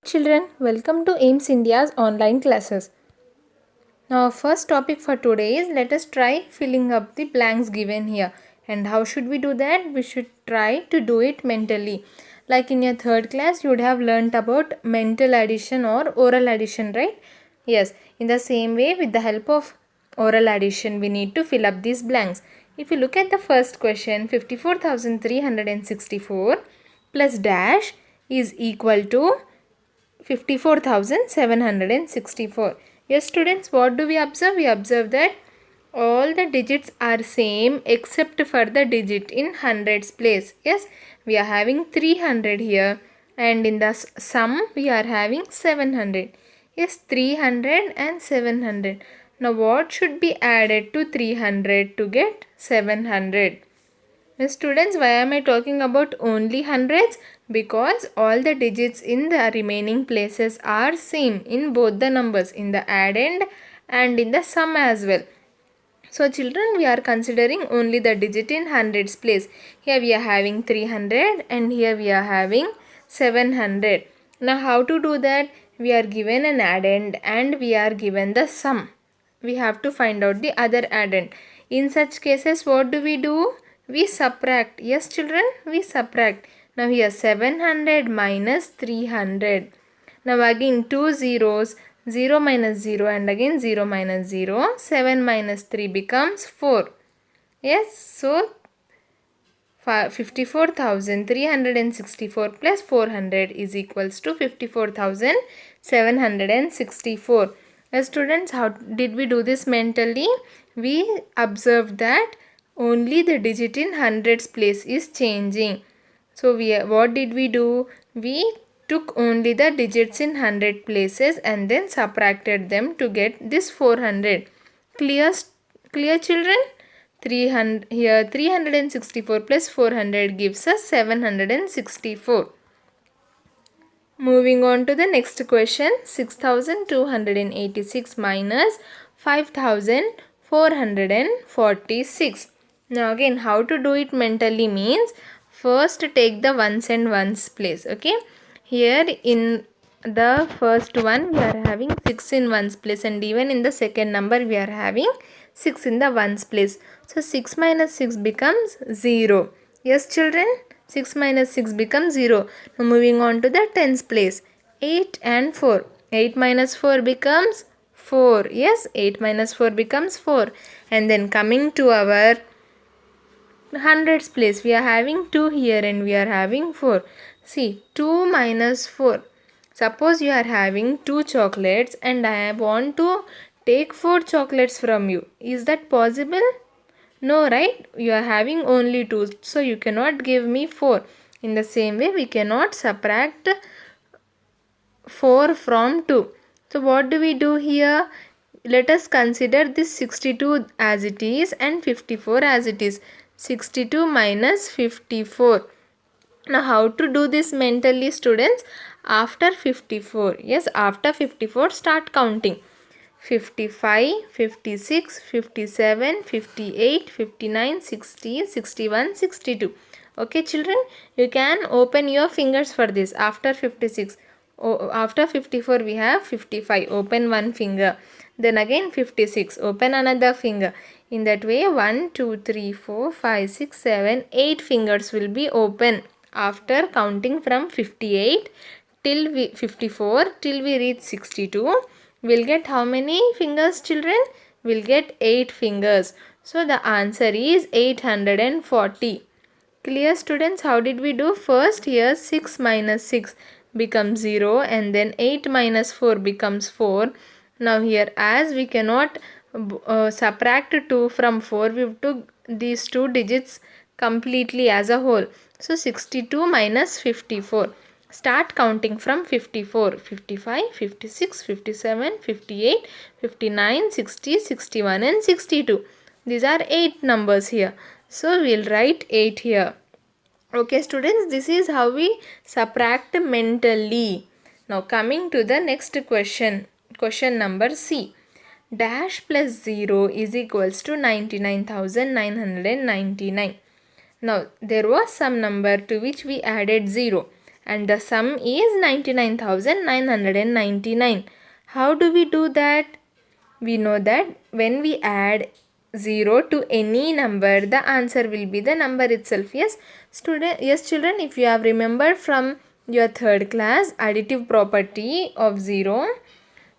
Children, welcome to AIMS India's online classes. Now, our first topic for today is let us try filling up the blanks given here. And how should we do that? We should try to do it mentally. Like in your third class, you would have learnt about mental addition or oral addition, right? Yes, in the same way, with the help of oral addition, we need to fill up these blanks. If you look at the first question, 54,364 plus dash is equal to 54,764. Yes, students, what do we observe? We observe that all the digits are same except for the digit in hundreds place. Yes, we are having 300 here, and in the sum we are having 700. Yes, 300 and 700. Now what should be added to 300 to get 700? Students, why am I talking about only hundreds? Because all the digits in the remaining places are same in both the numbers, in the addend and in the sum as well. So children, we are considering only the digit in hundreds place. Here we are having 300 and here we are having 700. Now how to do that? We are given an addend and we are given the sum. We have to find out the other addend. In such cases, what do? We subtract. Yes children, we subtract. Now here 700 minus 300. Now again two zeros, 0 minus 0 and again 0 minus 0. 7 minus 3 becomes 4. Yes, so 54,364 plus 400 is equals to 54,764. Students, how did we do this mentally? We observed that only the digit in hundreds place is changing. So what did we do? We took only the digits in 100 places and then subtracted them to get this 400. Clear children? 364 plus 400 gives us 764. Moving on to the next question, 6286 minus 5446. Now again, how to do it mentally means first take the ones and ones place. Okay, here in the first one we are having 6 in ones place, and even in the second number we are having 6 in the ones place. So 6 minus 6 becomes 0. Yes children, 6 minus 6 becomes 0. Now moving on to the tens place, 8 and 4. 8 minus 4 becomes 4. Yes, 8 minus 4 becomes 4. And then coming to our hundreds place, we are having 2 here and we are having 4. See, 2 minus 4. Suppose you are having 2 chocolates and I want to take 4 chocolates from you. Is that possible? No, right? You are having only 2. So you cannot give me 4. In the same way, we cannot subtract 4 from 2. So what do we do here? Let us consider this 62 as it is and 54 as it is. 62 minus 54. Now how to do this mentally, students? After 54. Yes, after 54 start counting. 55, 56, 57, 58, 59, 60, 61, 62. Okay children, you can open your fingers for this. After 56, after 54 we have 55, open one finger. Then again 56, open another finger. In that way 1, 2, 3, 4, 5, 6, 7, 8 fingers will be open after counting from 58 till 54 till we reach 62. We'll get how many fingers children? We'll get 8 fingers. So the answer is 840. Clear students, how did we do? First here 6 minus 6 becomes 0 and then 8 minus 4 becomes 4. Now here as we cannot subtract 2 from 4, we took these two digits completely as a whole. So 62 minus 54. Start counting from 54, 55, 56, 57, 58, 59, 60, 61 and 62. These are 8 numbers here. So we'll write 8 here. Okay students, this is how we subtract mentally. Now coming to the next question. Question number C. Dash plus 0 is equals to 99,999. Now there was some number to which we added 0. and the sum is 99,999. How do we do that? We know that when we add 0 to any number, the answer will be the number itself. Yes, children, if you have remembered from your third class additive property of 0,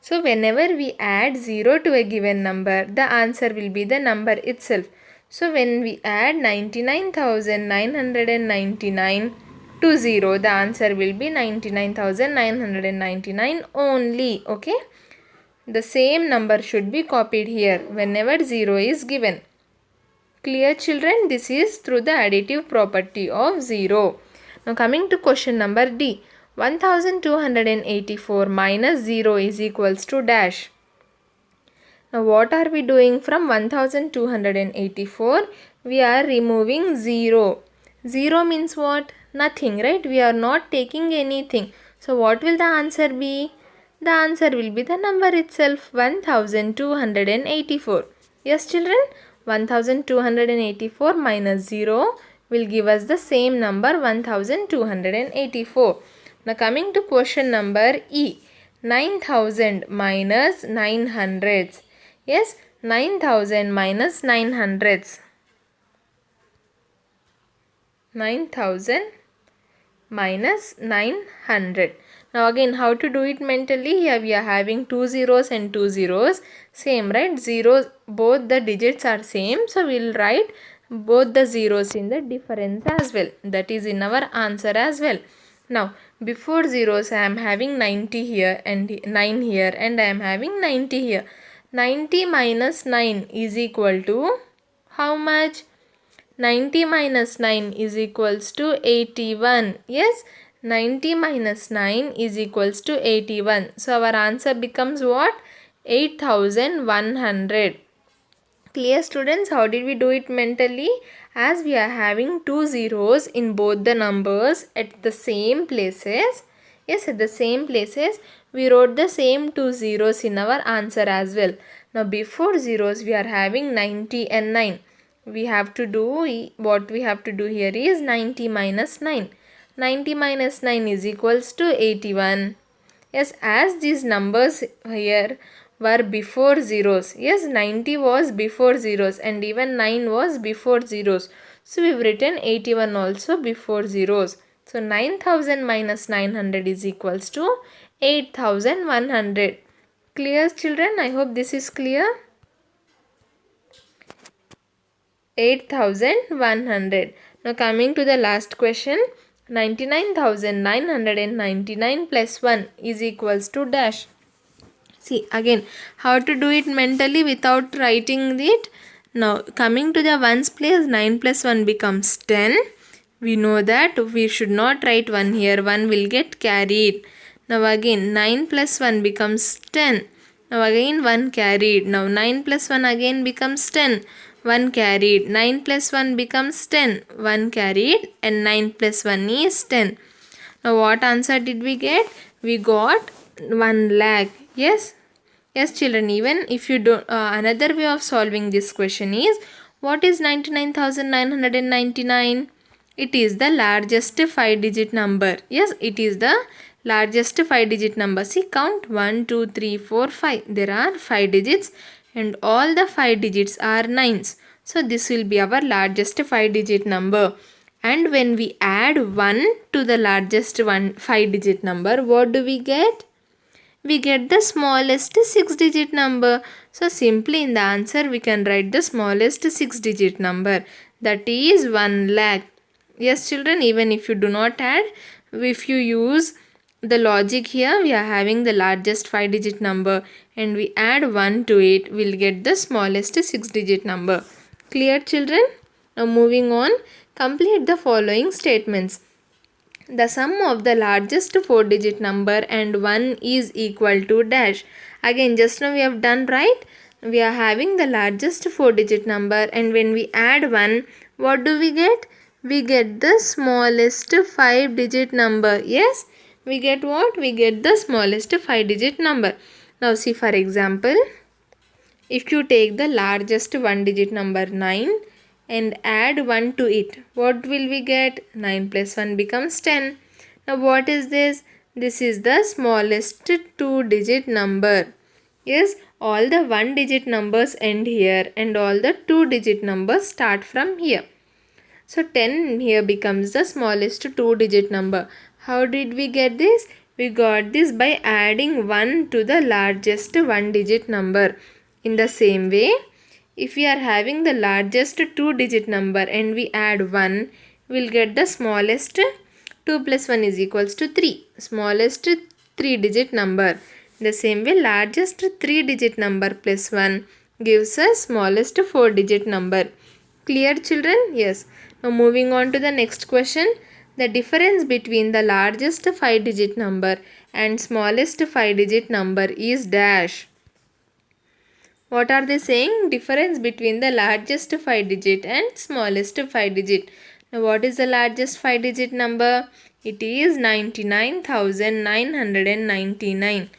so whenever we add 0 to a given number, the answer will be the number itself. So when we add 99,999 to 0, the answer will be 99,999 only. Okay. The same number should be copied here whenever 0 is given. Clear, children? This is through the additive property of 0. Now coming to question number D. 1284 minus 0 is equals to dash. Now what are we doing from 1284? We are removing 0. 0 means what? Nothing, right? We are not taking anything. So what will the answer be? The answer will be the number itself, 1284. Yes, children? 1284 minus 0 will give us the same number, 1284. Now coming to question number E. 9000 minus 900. Yes, 9000 minus 900. 9000 minus 900. Now again, how to do it mentally? Here we are having 2 zeros and 2 zeros. Same, right? Zeros, both the digits are same. So we will write both the zeros in the difference as well. That is in our answer as well. Now, before zeros, I am having 90 here and 9 here, and I am having 90 here. 90 minus 9 is equal to how much? 90 minus 9 is equals to 81. Yes, 90 minus 9 is equals to 81. So our answer becomes what? 8100. Clear, students? How did we do it mentally? As we are having 2 zeros in both the numbers at the same places. Yes, at the same places, we wrote the same 2 zeros in our answer as well. Now before zeros, we are having 90 and 9. We have to do, what we have to do here is 90 minus 9. 90 minus 9 is equals to 81. Yes, as these numbers here were before zeros. Yes, 90 was before zeros and even 9 was before zeros. So we've written 81 also before zeros. So 9000 minus 900 is equals to 8100. Clear, children? I hope this is clear. 8100. Now coming to the last question. 99,999 plus 1 is equals to dash. See again how to do it mentally without writing it. Now coming to the ones place, 9 plus 1 becomes 10. We know that we should not write 1 here. 1 will get carried. Now again 9 plus 1 becomes 10. Now again 1 carried. Now 9 plus 1 again becomes 10. 1 carried. 9 plus 1 becomes 10. 1 carried and 9 plus 1 is 10. Now what answer did we get? We got 1 lakh. Yes? Yes, children, even if you don't, another way of solving this question is, what is 99,999? It is the largest 5-digit number. Yes, it is the largest 5-digit number. See, count 1, 2, 3, 4, 5. There are 5 digits and all the 5 digits are 9s. So this will be our largest 5-digit number. And when we add 1 to the largest 5-digit number, what do we get? We get the smallest 6-digit number. So simply in the answer we can write the smallest 6-digit number. That is 1 lakh. Yes, children, even if you do not add, if you use the logic here, we are having the largest 5-digit number and we add 1 to it, we'll get the smallest 6-digit number. Clear, children? Now moving on, complete the following statements. The sum of the largest 4-digit number and 1 is equal to dash. Again, just now we have done, right? We are having the largest 4-digit number and when we add 1, what do we get? We get the smallest 5-digit number. Yes, we get what? We get the smallest 5-digit number. Now see, for example, if you take the largest 1-digit number 9 and add 1 to it, what will we get? 9 plus 1 becomes 10. Now what is this? This is the smallest 2-digit number. Yes, all the 1-digit numbers end here and all the 2-digit numbers start from here. So 10 here becomes the smallest 2-digit number. How did we get this? We got this by adding 1 to the largest 1-digit number. In the same way, if we are having the largest 2-digit number and we add 1, we'll get the smallest 2 plus 1 is equals to 3. Smallest 3-digit number. In the same way, largest 3-digit number plus 1 gives us smallest 4-digit number. Clear, children? Yes. Now moving on to the next question. The difference between the largest 5-digit number and smallest 5-digit number is dash. What are they saying? Difference between the largest 5-digit and smallest 5-digit. Now what is the largest 5-digit number? It is 99,999.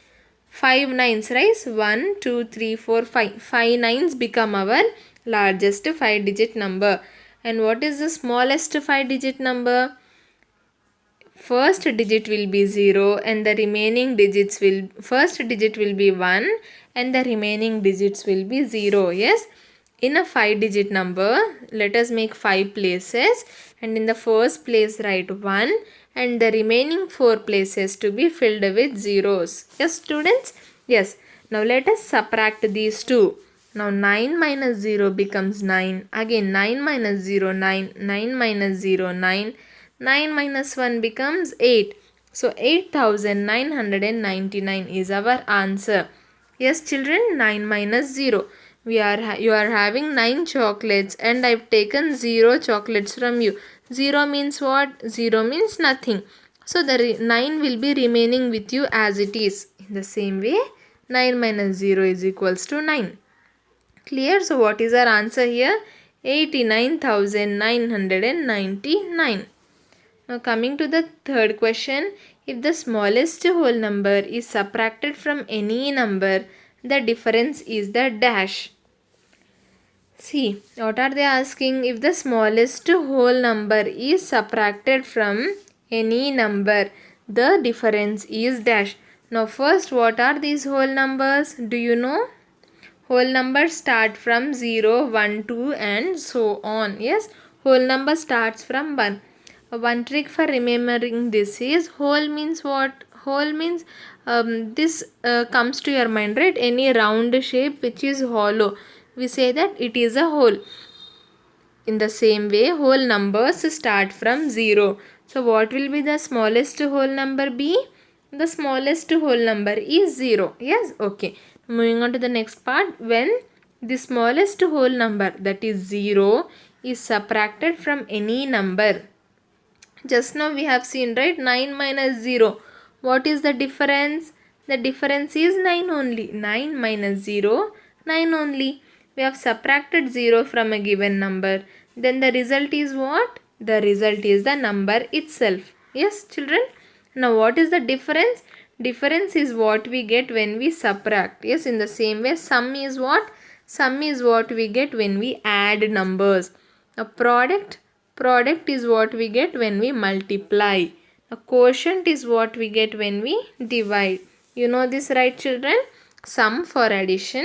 5 nines, right? 1, 2, 3, 4, 5. 5 nines become our largest 5-digit number. And what is the smallest 5-digit number? First digit will be 0 and the remaining digits will, first digit will be 1 and the remaining digits will be 0. Yes, in a 5-digit number, let us make 5 places and in the first place write 1 and the remaining 4 places to be filled with zeros. Yes, students? Yes. Now let us subtract these two. Now 9 minus 0 becomes 9. Again 9 minus 0, 9. 9 minus 0, 9. 9 minus 1 becomes 8. So 8,999 is our answer. Yes, children, 9 minus 0. You are having 9 chocolates and I've taken 0 chocolates from you. 0 means what? 0 means nothing. So the 9 will be remaining with you as it is. In the same way, 9 minus 0 is equals to 9. Clear? So what is our answer here? 89,999. Now coming to the third question, if the smallest whole number is subtracted from any number, the difference is the dash. See, what are they asking? If the smallest whole number is subtracted from any number, the difference is dash. Now first, what are these whole numbers? Do you know? Whole numbers start from 0, 1, 2 and so on. Yes, whole number starts from 1. One trick for remembering this is whole means what? Whole means this comes to your mind, right? Any round shape which is hollow, we say that it is a whole. In the same way, whole numbers start from 0. So what will be the smallest whole number be? The smallest whole number is 0. Yes, okay. Moving on to the next part. When the smallest whole number, that is 0, is subtracted from any number. Just now we have seen, right? 9 minus 0. What is the difference? The difference is 9 only. 9 minus 0, 9 only. We have subtracted 0 from a given number. Then the result is what? The result is the number itself. Yes, children? Now what is the difference? Difference is what we get when we subtract. Yes, in the same way, sum is what? Sum is what we get when we add numbers. A product is what we get when we multiply. A quotient is what we get when we divide. You know this, right, children? Sum for addition,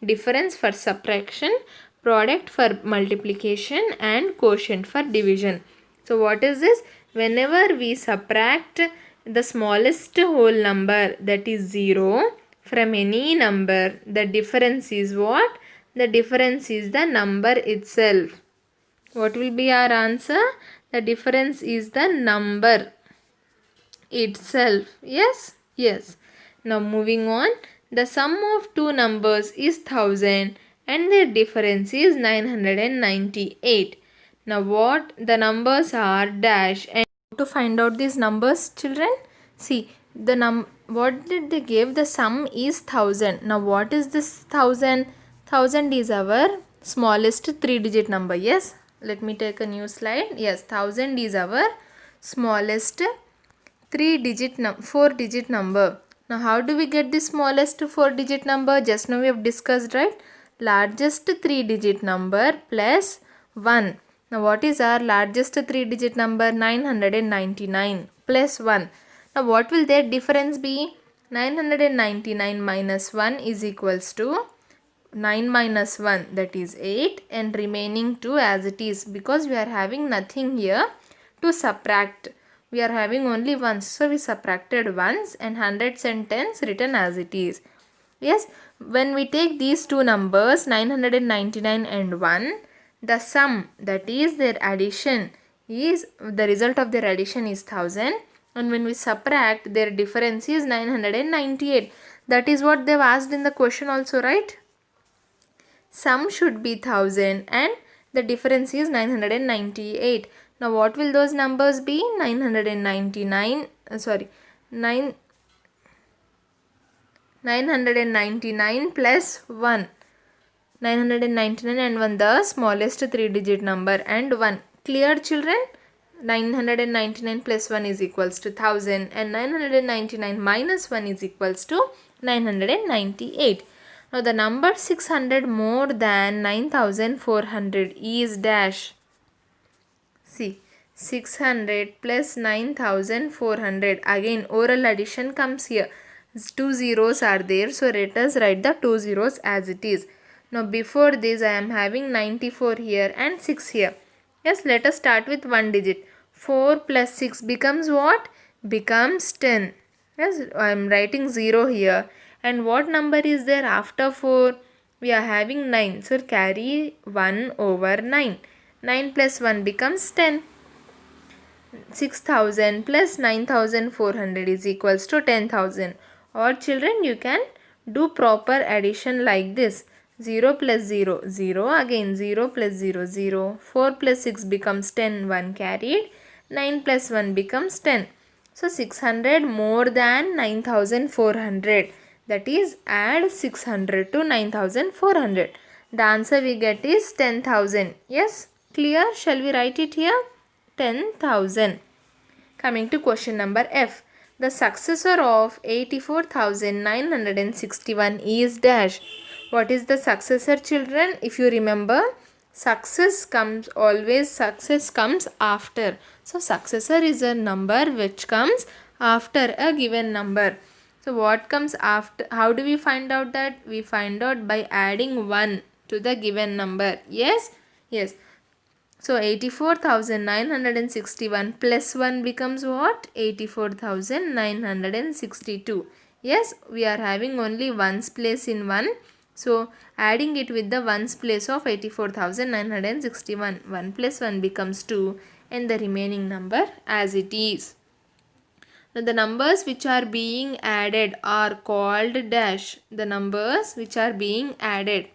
difference for subtraction, product for multiplication and quotient for division. So what is this? Whenever we subtract the smallest whole number, that is 0, from any number, the difference is what? The difference is the number itself. What will be our answer? The difference is the number itself. Yes? Yes. Now moving on. The sum of two numbers is 1000 and their difference is 998. Now what the numbers are dash, and to find out these numbers, children, see the what did they give? The sum is 1000. Now what is this 1000? 1000 is our smallest 3-digit number. Yes, let me take a new slide. Yes, 1000 is our smallest 4-digit number. Now how do we get the smallest 4-digit number? Just now we have discussed, right? Largest 3-digit number plus 1. Now what is our largest 3-digit number? 999. plus 1. Now what will their difference be? 999 minus 1 is equals to 9 minus 1, that is 8, and remaining 2 as it is, because we are having nothing here to subtract. We are having only ones, so we subtracted ones and hundreds and tens written as it is. Yes, when we take these two numbers 999 and 1, the sum, that is their addition, is the result of their addition is 1000, and when we subtract, their difference is 998. That is what they have asked in the question also, right? Sum should be 1000 and the difference is 998. Now what will those numbers be? 999 plus 1. 999 and 1, the smallest 3-digit number, and 1. Clear, children? 999 plus 1 is equals to 1000 and 999 minus 1 is equals to 998. Now the number 600 more than 9400 is dash. See, 600 plus 9400. Again oral addition comes here. 2 zeros are there, so let us write the 2 zeros as it is. Now before this I am having 94 here and 6 here. Yes, let us start with one digit. 4 plus 6 becomes what? Becomes 10. Yes, I am writing 0 here. And what number is there after 4? We are having 9. So carry 1 over 9. 9 plus 1 becomes 10. 6000 plus 9400 is equals to 10,000. Or children, you can do proper addition like this. 0 plus 0, 0, again 0 plus 0, 0. 4 plus 6 becomes 10, 1 carried. 9 plus 1 becomes 10. So 600 more than 9400. That is, add 600 to 9400. The answer we get is 10,000. Yes, clear? Shall we write it here? 10,000. Coming to question number F. The successor of 84,961 is dash. What is the successor, children? If you remember, success comes after. So successor is a number which comes after a given number. So what comes after? How do we find out that? We find out by adding 1 to the given number. Yes? Yes. So 84,961 plus 1 becomes what? 84,962. Yes, we are having only ones place in 1. So adding it with the ones place of 84,961. 1 plus 1 becomes 2 and the remaining number as it is. Now the numbers which are being added are called dash. The numbers which are being added.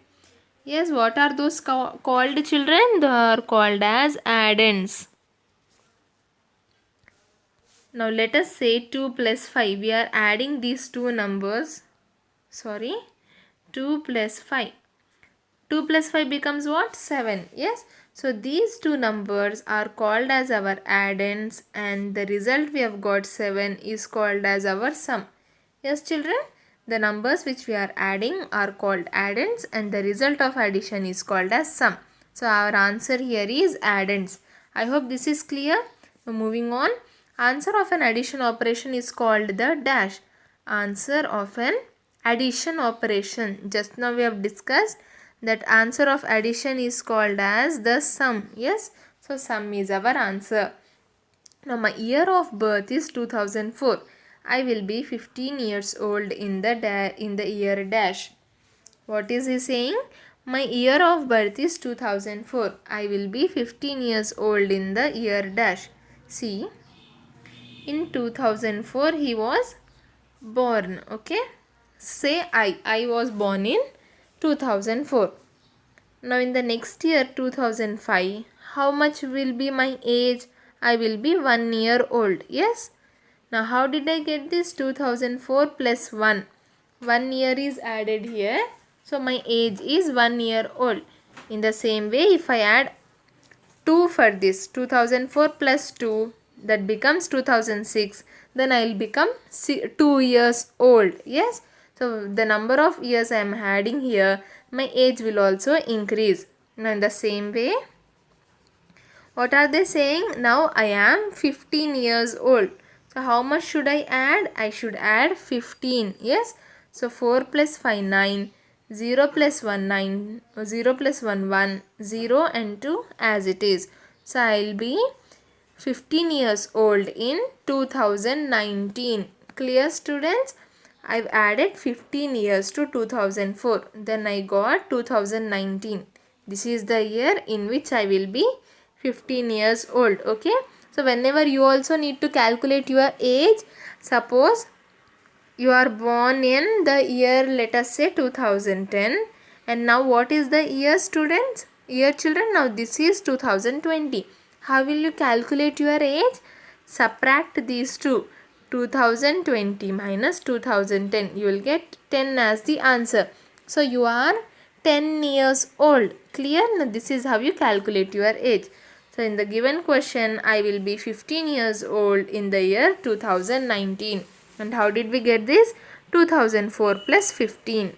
Yes, what are those called, children? They are called as addends. Now let us say 2 plus 5. We are adding these two numbers. 2 plus 5. 2 plus 5 becomes what? 7. Yes. So these two numbers are called as our addends and the result we have got 7 is called as our sum. Yes, children? The numbers which we are adding are called addends and the result of addition is called as sum. So our answer here is addends. I hope this is clear. Now moving on. Answer of an addition operation is called the dash. Answer of an addition operation. Just now we have discussed that answer of addition is called as the sum. Yes. So sum is our answer. Now my year of birth is 2004. I will be 15 years old in the year dash. What is he saying? My year of birth is 2004. I will be 15 years old in the year dash. See, in 2004 he was born. Okay. Say I was born in 2004. Now in the next year 2005, how much will be my age? I will be 1 year old. Yes. Now how did I get this? 2004 plus 1. 1 year is added here. So my age is 1 year old. In the same way, if I add 2 for this, 2004 plus 2, that becomes 2006. Then I will become 2 years old. Yes. So the number of years I am adding here, my age will also increase. Now in the same way, what are they saying? Now I am 15 years old. So how much should I add? I should add 15. Yes. So 4 plus 5 9. 0 plus 1 9. 0 plus 1 1. 0 and 2 as it is. So I will be 15 years old in 2019. Clear, students? I've added 15 years to 2004. Then I got 2019. This is the year in which I will be 15 years old. Okay. So whenever you also need to calculate your age, suppose you are born in the year, let us say 2010, and now what is the year, students? Year, children? Now this is 2020. How will you calculate your age? Subtract these two. 2020 minus 2010. You will get 10 as the answer. So you are 10 years old. Clear? Now this is how you calculate your age. So in the given question, I will be 15 years old in the year 2019. And how did we get this? 2004 plus 15.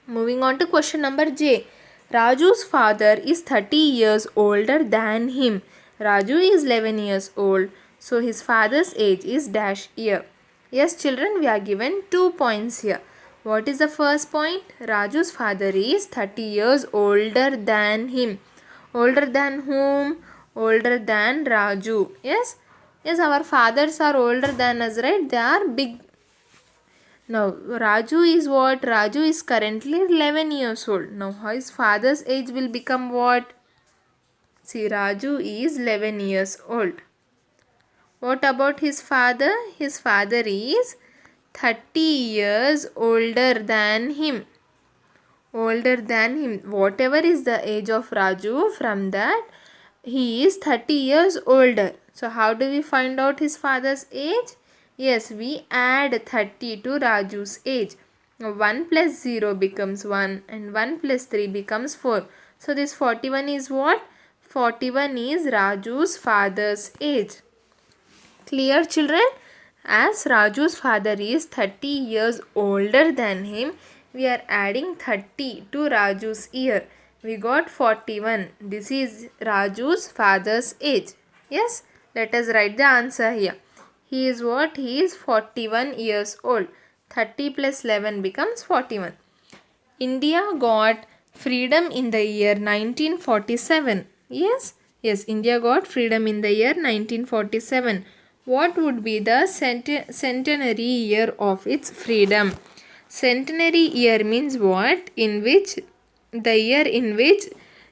Moving on to question number J. Raju's father is 30 years older than him. Raju is 11 years old. So his father's age is dash year. Yes, children, we are given 2 points here. What is the first point? Raju's father is 30 years older than him. Older than whom? Older than Raju. Yes? Yes, our fathers are older than us, right? They are big. Now, Raju is what? Raju is currently 11 years old. Now, his father's age will become what? See, Raju is 11 years old. What about his father? His father is 30 years older than him. Older than him. Whatever is the age of Raju, from that he is 30 years older. So how do we find out his father's age? Yes, we add 30 to Raju's age. Now 1 plus 0 becomes 1 and 1 plus 3 becomes 4. So this 41 is what? 41 is Raju's father's age. Clear, children? As Raju's father is 30 years older than him, we are adding 30 to Raju's year. We got 41. This is Raju's father's age. Yes? Let us write the answer here. He is what? He is 41 years old. 30 plus 11 becomes 41. India got freedom in the year 1947. Yes? Yes, India got freedom in the year 1947. What would be the centenary year of its freedom? Centenary year means what? The year in which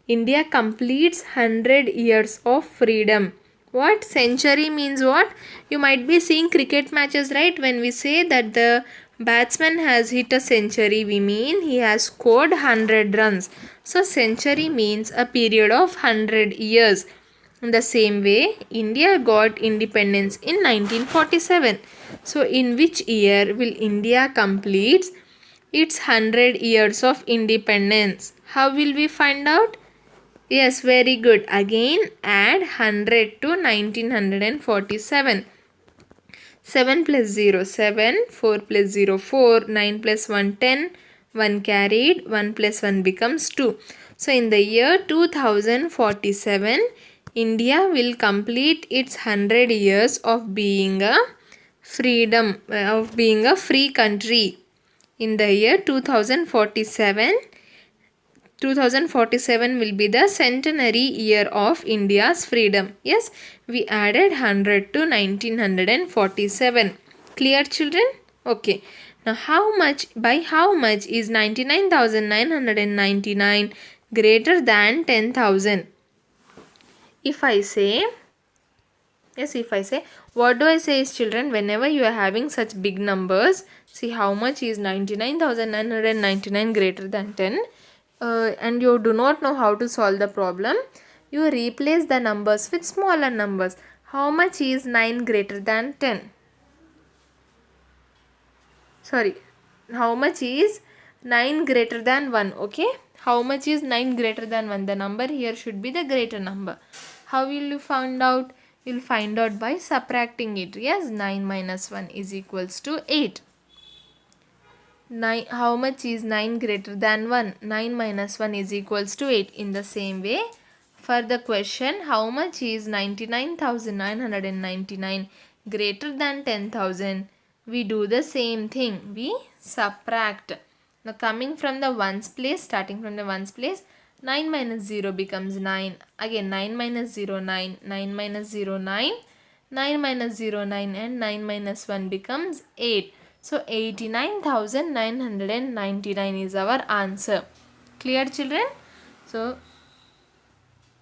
India completes 100 years of freedom. What? Century means what? You might be seeing cricket matches, right? When we say that the batsman has hit a century, we mean he has scored 100 runs. So century means a period of 100 years. In the same way, India got independence in 1947. So in which year will India complete its 100 years of independence? How will we find out? Yes, very good. Again, add 100 to 1947. 7 plus 0, 7. 4 plus 0, 4. 9 plus 1, 10. 1 carried. 1 plus 1 becomes 2. So, in the year 2047, India will complete its 100 years of being a freedom, of being a free country. In the year 2047 will be the centenary year of India's freedom. Yes, we added 100 to 1947. Clear, children? Okay. Now, by how much is 99,999 greater than 10,000? If I say, what do I say is, children, whenever you are having such big numbers, see how much is 99,999 greater than 10, and you do not know how to solve the problem, you replace the numbers with smaller numbers. How much is 9 greater than 10? Sorry, how much is 9 greater than 1? Okay, how much is 9 greater than 1? The number here should be the greater number. How will you find out? You will find out by subtracting it. Yes, 9 minus 1 is equals to 8. 9, how much is 9 greater than 1? 9 minus 1 is equals to 8. In the same way, for the question, how much is 99,999 greater than 10,000, we do the same thing. We subtract. Now coming from the ones place, starting from the ones place, 9 minus 0 becomes 9. Again 9 minus 0, 9. 9 minus 0, 9. 9 minus 0, 9 and 9 minus 1 becomes 8. So 89,999 is our answer. Clear children? So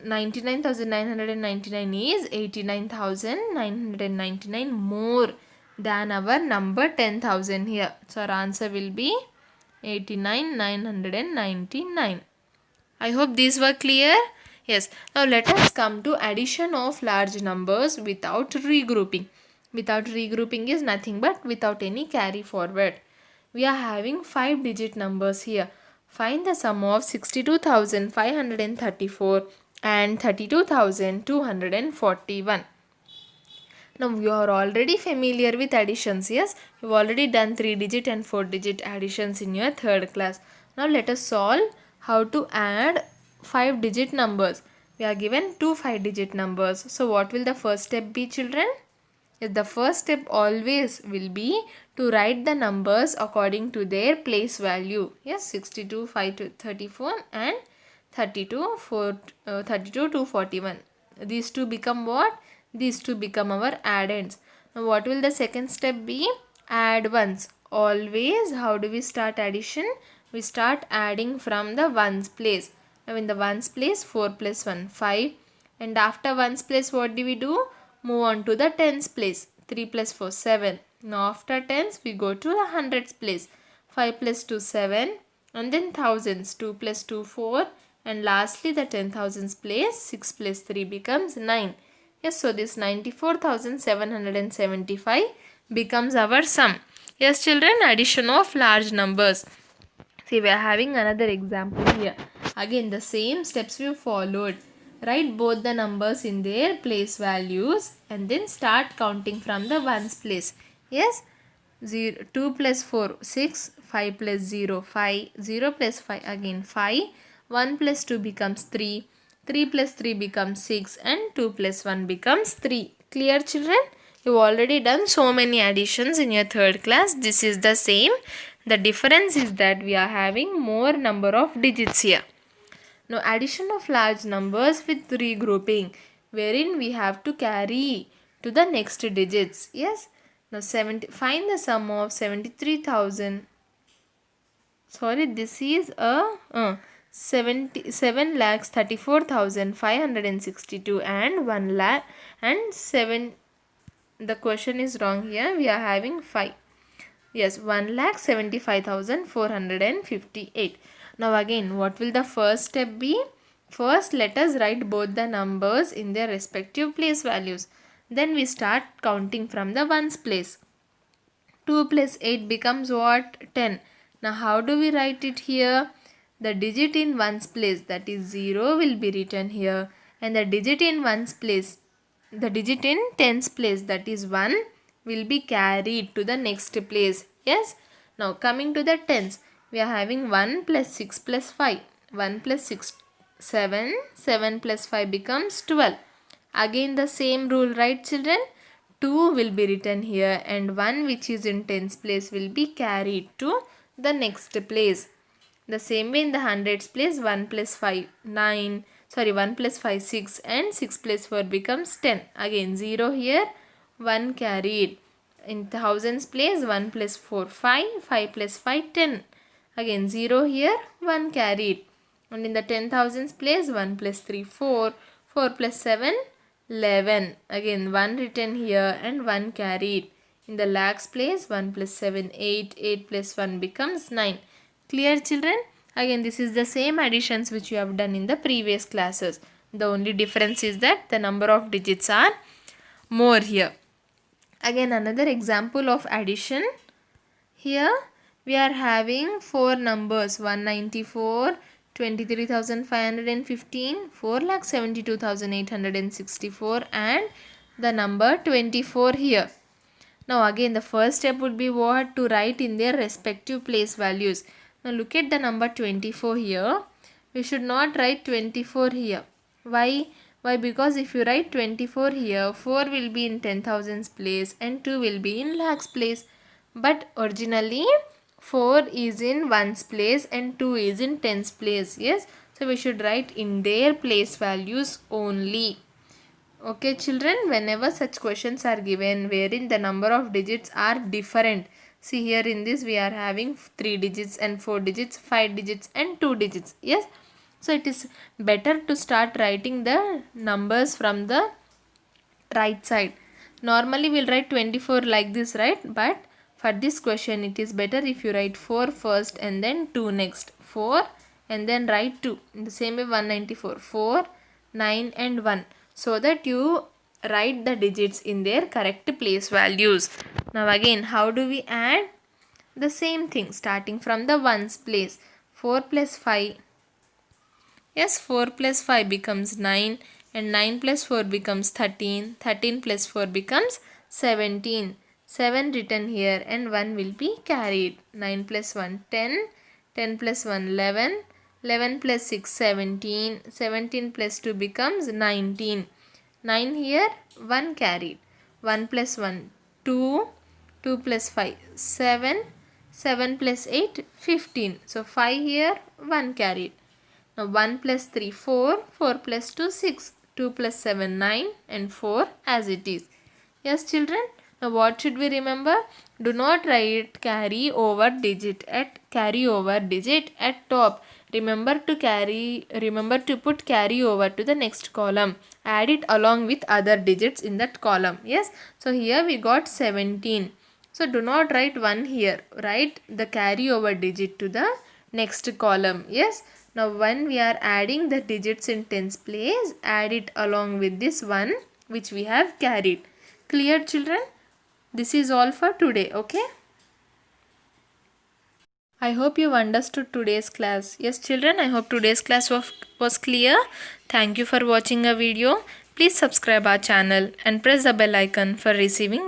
99,999 is 89,999 more than our number 10,000 here. So our answer will be 89,999. I hope these were clear. Yes. Now let us come to addition of large numbers without regrouping. Without regrouping is nothing but without any carry forward. We are having 5-digit numbers here. Find the sum of 62,534 and 32,241. Now you are already familiar with additions. Yes, you've already done 3-digit and 4-digit additions in your third class. Now let us solve how to add 5-digit numbers. We are given two 5-digit numbers. So what will the first step be, children? Yes, the first step always will be to write the numbers according to their place value. Yes, 62, 534 and 32, 241. These two become what? These two become our addends. Now what will the second step be? Add ones. Always, how do we start addition? We start adding from the ones place. Now in the ones place, 4 plus 1, 5. And after ones place, what do we do? Move on to the tens place. 3 plus 4, 7. Now after tens, we go to the hundreds place. 5 plus 2, 7. And then thousands. 2 plus 2, 4. And lastly, the 10,000s place. 6 plus 3 becomes 9. Yes, so this 94,775 becomes our sum. Yes, children, addition of large numbers. See, we are having another example here. Again, the same steps we followed. Write both the numbers in their place values and then start counting from the ones place. Yes, 2 plus 4, 6, 5 plus 0, 5, 0 plus 5 again 5, 1 plus 2 becomes 3, 3 plus 3 becomes 6 and 2 plus 1 becomes 3. Clear, children? You've already done so many additions in your third class. This is the same. The difference is that we are having more number of digits here. Now addition of large numbers with regrouping, wherein we have to carry to the next digits. Yes. Now find the sum of 73,000. Sorry, this is a 7,34,562 and 1 lakh and 7. The question is wrong here. We are having 5. Yes, 1,75,458. Now again, what will the first step be? First, let us write both the numbers in their respective place values. Then we start counting from the ones place. 2 plus 8 becomes what? 10. Now how do we write it here? The digit in ones place, that is 0, will be written here. And the digit in ones place, the digit in tens place, that is 1, will be carried to the next place. Yes. Now coming to the tens, we are having 1 plus 6 plus 5. 1 plus 6, 7. 7 plus 5 becomes 12. Again the same rule, right, children? 2 will be written here and 1 which is in tens place will be carried to the next place. The same way in the hundreds place, 1 plus 5, 9. Sorry, 1 plus 5, 6 and 6 plus 4 becomes 10. Again 0 here, 1 carried. In thousands place, 1 plus 4, 5. 5 plus 5, 10. Again 0 here, 1 carried. And in the 10,000s place, 1 plus 3, 4. 4 plus 7, 11. Again 1 written here and 1 carried. In the lakhs place, 1 plus 7, 8. 8 plus 1 becomes 9. Clear, children? Again, this is the same additions which you have done in the previous classes. The only difference is that the number of digits are more here. Again, another example of addition. Here we are having 4 numbers, 194, 23,515, 4,72,864 and the number 24 here. Now again the first step would be what? To write in their respective place values. Now look at the number 24 here. We should not write 24 here. Why? Why? Because if you write 24 here, 4 will be in 10,000's place and 2 will be in lakhs place. But originally 4 is in 1's place and 2 is in 10's place. Yes. So we should write in their place values only. Okay children, whenever such questions are given wherein the number of digits are different. See here in this we are having 3 digits and 4 digits, 5 digits and 2 digits. Yes. So it is better to start writing the numbers from the right side. Normally we'll write 24 like this, right? But for this question it is better if you write 4 first and then 2 next. 4 and then write 2. In the same way 194. 4, 9 and 1. So that you write the digits in their correct place values. Now again, how do we add? The same thing, starting from the ones place. 4 plus 5. Yes, 4 plus 5 becomes 9 and 9 plus 4 becomes 13. 13 plus 4 becomes 17. 7 written here and 1 will be carried. 9 plus 1 10. 10 plus 1 11. 11 plus 6 17. 17 plus 2 becomes 19. 9 here, 1 carried. 1 plus 1 2. 2 plus 5 7. 7 plus 8 15. So 5 here, 1 carried. Now 1 plus 3 4, 4 plus 2 6, 2 plus 7 9 and 4 as it is. Yes children, now what should we remember? Do not write carry over digit at top. Remember to put carry over to the next column. Add it along with other digits in that column. Yes, so here we got 17. So do not write 1 here. Write the carry over digit to the next column. Yes. Now when we are adding the digits in tens place, add it along with this one which we have carried. Clear children? This is all for today. Okay. I hope you understood today's class. Yes children, I hope today's class was clear. Thank you for watching a video. Please subscribe our channel and press the bell icon for receiving